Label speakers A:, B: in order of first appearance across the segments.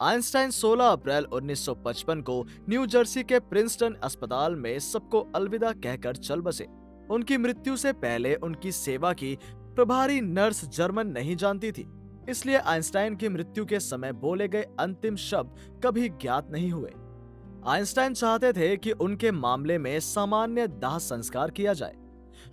A: Einstein 16 अप्रैल 1955 को new Jersey के Princeton अस्पताल में सबको अलविदा कहकर चल बसे। उनकी मृत्यु से पहले उनकी सेवा की प्रभारी नर्स जर्मन नहीं जानती थी, इसलिए आइंस्टाइन की मृत्यु के समय बोले गए अंतिम शब्द कभी ज्ञात नहीं हुए। आइंस्टाइन चाहते थे कि उनके मामले में सामान्य दाह संस्कार किया जाए।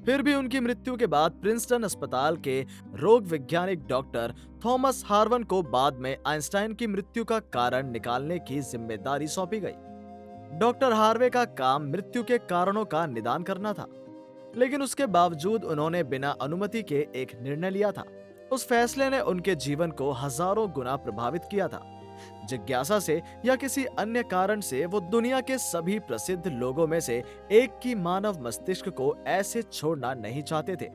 A: फिर भी उनकी मृत्यु के बाद प्रिंसटन अस्पताल के रोग वैज्ञानिक डॉक्टर थॉमस हार्वन को बाद में आइंस्टाइन की मृत्यु का कारण निकालने की जिम्मेदारी सौंपी गई। डॉक्टर हार्वे का काम मृत्यु के कारणों का निदान करना था, लेकिन उसके बावजूद उन्होंने बिना अनुमति के एक निर्णय लिया था। उस फैसले ने उनके जीवन को हजारों गुना प्रभावित किया था। जिज्ञासा से या किसी अन्य कारण से वो दुनिया के सभी प्रसिद्ध लोगों में से एक की मानव मस्तिष्क को ऐसे छोड़ना नहीं चाहते थे।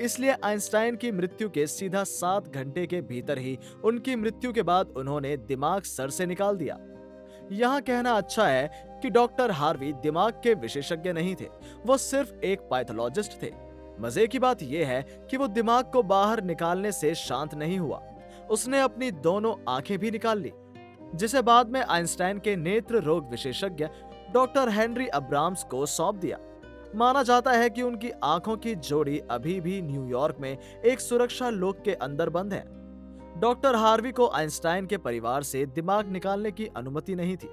A: इसलिए आइंस्टाइन की मृत्यु के सीधा 7 घंटे के भीतर ही उनकी मृत्यु के बाद उन्होंने दिमाग सर से निकाल दिया। यहाँ कहना अच्छा है कि डॉक्टर हार्वी दिमाग के विशेषज्ञ नहीं थे, वो सिर्फ एक पैथोलॉजिस्ट थे। मजे की बात यह है कि वो दिमाग को बाहर निकालने से शांत नहीं हुआ, उसने अपनी दोनों आंखें भी निकाल ली, जिसे बाद में आइंस्टाइन के नेत्र रोग विशेषज्ञ डॉक्टर हेनरी अब्राम्स को सौंप दिया। माना जाता है कि उनकी आंखों की जोड़ी अभी भी न्यूयॉर्क में एक सुरक्षा लोक के अंदर बंद है। डॉक्टर हार्वी को आइंस्टाइन के परिवार से दिमाग निकालने की अनुमति नहीं थी।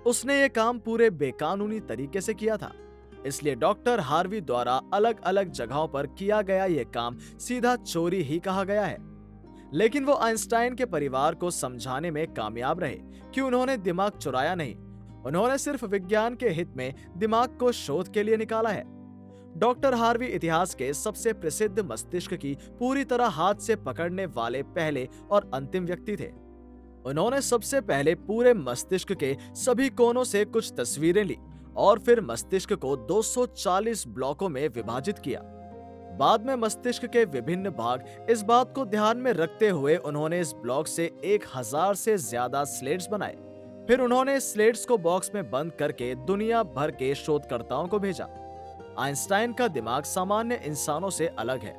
A: उसने ये काम पूरे बेकानूनी तरीके से किया था, इसलिए डॉक्टर हार्वी द्वारा अलग अलग जगहों पर किया गया यह काम सीधा चोरी ही कहा गया है। लेकिन वो आइंस्टाइन के परिवार को समझाने में कामयाब रहे कि उन्होंने दिमाग चुराया नहीं, उन्होंने सिर्फ विज्ञान के हित में दिमाग को शोध के लिए निकाला है। डॉक्टर हार्वी इतिहास के सबसे प्रसिद्ध मस्तिष्क की पूरी तरह हाथ से पकड़ने वाले पहले और अंतिम व्यक्ति थे। उन्होंने सबसे पहले पूरे मस्तिष्क के सभी कोनों से कुछ तस्वीरें ली और फिर मस्तिष्क को 240 ब्लॉकों में विभाजित किया। बाद में मस्तिष्क के विभिन्न भाग इस बात को ध्यान में रखते हुए उन्होंने इस ब्लॉक से 1000 से ज्यादा स्लेट्स बनाए। फिर उन्होंने स्लेट्स को बॉक्स में बंद करके दुनिया भर के शोधकर्ताओं को भेजा। आइंस्टाइन का दिमाग सामान्य इंसानों से अलग है,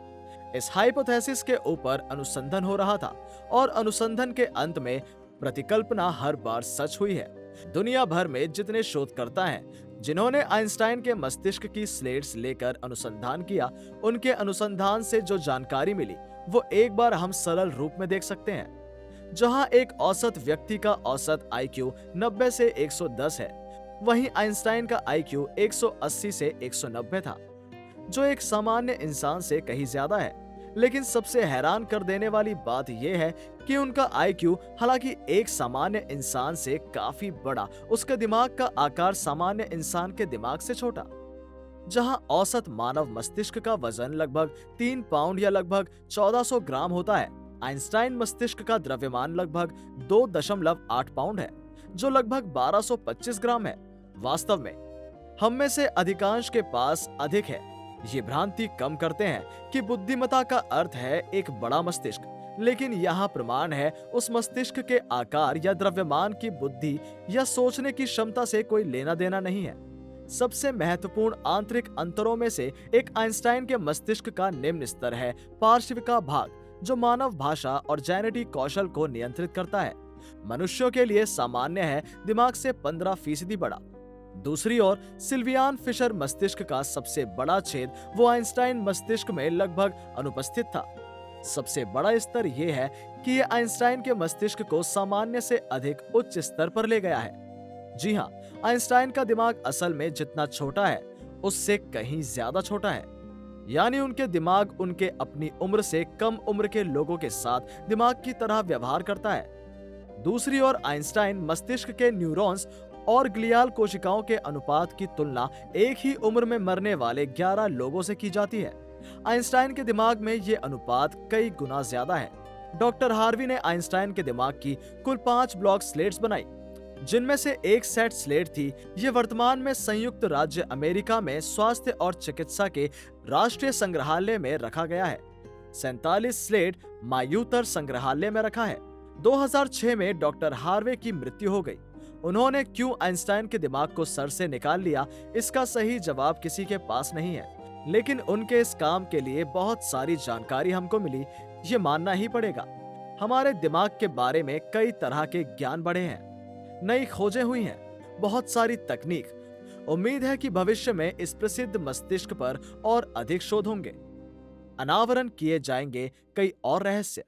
A: इस हाइपोथेसिस के ऊपर अनुसंधान हो रहा था और अनुसंधान के अंत में प्रतिकल्पना हर बार सच हुई है। दुनिया भर में जितने शोधकर्ता हैं जिन्होंने आइंस्टाइन के मस्तिष्क की स्लेट्स लेकर अनुसंधान किया, उनके अनुसंधान से जो जानकारी मिली वो एक बार हम सरल रूप में देख सकते हैं। जहां एक औसत व्यक्ति का औसत IQ 90 से 110 है, वहीं आइंस्टाइन का IQ 180 से 190 था, जो एक सामान्य इंसान से कहीं ज्यादा है। लेकिन सबसे हैरान कर देने वाली बात यह है कि उनका IQ हालांकि एक सामान्य इंसान से काफी बड़ा, उसके दिमाग का आकार सामान्य इंसान के दिमाग से छोटा। जहां औसत मानव मस्तिष्क का वजन लगभग 3 पाउंड या लगभग 1400 ग्राम होता है, आइंस्टाइन मस्तिष्क का द्रव्यमान लगभग 2.8 पाउंड है, जो लगभग 1225 ग्राम है। वास्तव में हम में से अधिकांश के पास अधिक है। ये भ्रांति कम करते हैं कि बुद्धिमत्ता का अर्थ है एक बड़ा मस्तिष्क, लेकिन यहाँ प्रमाण है उस मस्तिष्क के आकार या द्रव्यमान की बुद्धि या सोचने की क्षमता से कोई लेना देना नहीं है। सबसे महत्वपूर्ण आंतरिक अंतरों में से एक आइंस्टाइन के मस्तिष्क का निम्न स्तर है पार्श्विका भाग, जो मानव भाषा और जेनेटिक कौशल को नियंत्रित करता है। मनुष्यों के लिए सामान्य है दिमाग से 15% बड़ा। दूसरी ओर सिल्वियान फिशर मस्तिष्क का सबसे बड़ा छेद वो आइंस्टाइन मस्तिष्क में लगभग अनुपस्थित था। सबसे बड़ा स्तर यह है कि ये आइंस्टाइन के मस्तिष्क को सामान्य से अधिक उच्च स्तर पर ले गया है। जी हाँ, आइंस्टाइन का दिमाग असल में जितना छोटा है उससे कहीं ज्यादा छोटा है, यानी उनके दिमाग उनके अपनी उम्र से कम उम्र के लोगों के साथ दिमाग की तरह व्यवहार करता है। दूसरी ओर आइंस्टाइन मस्तिष्क के न्यूरॉन्स और ग्लियाल कोशिकाओं के अनुपात की तुलना एक ही उम्र में मरने वाले 11 लोगों से की जाती है। आइंस्टाइन के दिमाग में ये अनुपात कई गुना ज्यादा है। डॉक्टर हार्वी ने आइंस्टाइन के दिमाग की कुल 5 ब्लॉक स्लेट्स बनाई, जिनमें से एक सेट स्लेट थी। ये वर्तमान में संयुक्त राज्य अमेरिका में स्वास्थ्य और चिकित्सा के राष्ट्रीय संग्रहालय में रखा गया है। 47 स्लेट मायूतर संग्रहालय में रखा है। 2006 में डॉक्टर हार्वे की मृत्यु हो गई। उन्होंने क्यों आइंस्टाइन के दिमाग को सर से निकाल लिया, इसका सही जवाब किसी के पास नहीं है, लेकिन उनके इस काम के लिए बहुत सारी जानकारी हमको मिली, ये मानना ही पड़ेगा। हमारे दिमाग के बारे में कई तरह के ज्ञान बढ़े हैं, नई खोजें हुई हैं, बहुत सारी तकनीक। उम्मीद है कि भविष्य में इस प्रसिद्ध मस्तिष्क पर और अधिक शोध होंगे, अनावरण किए जाएंगे कई और रहस्य।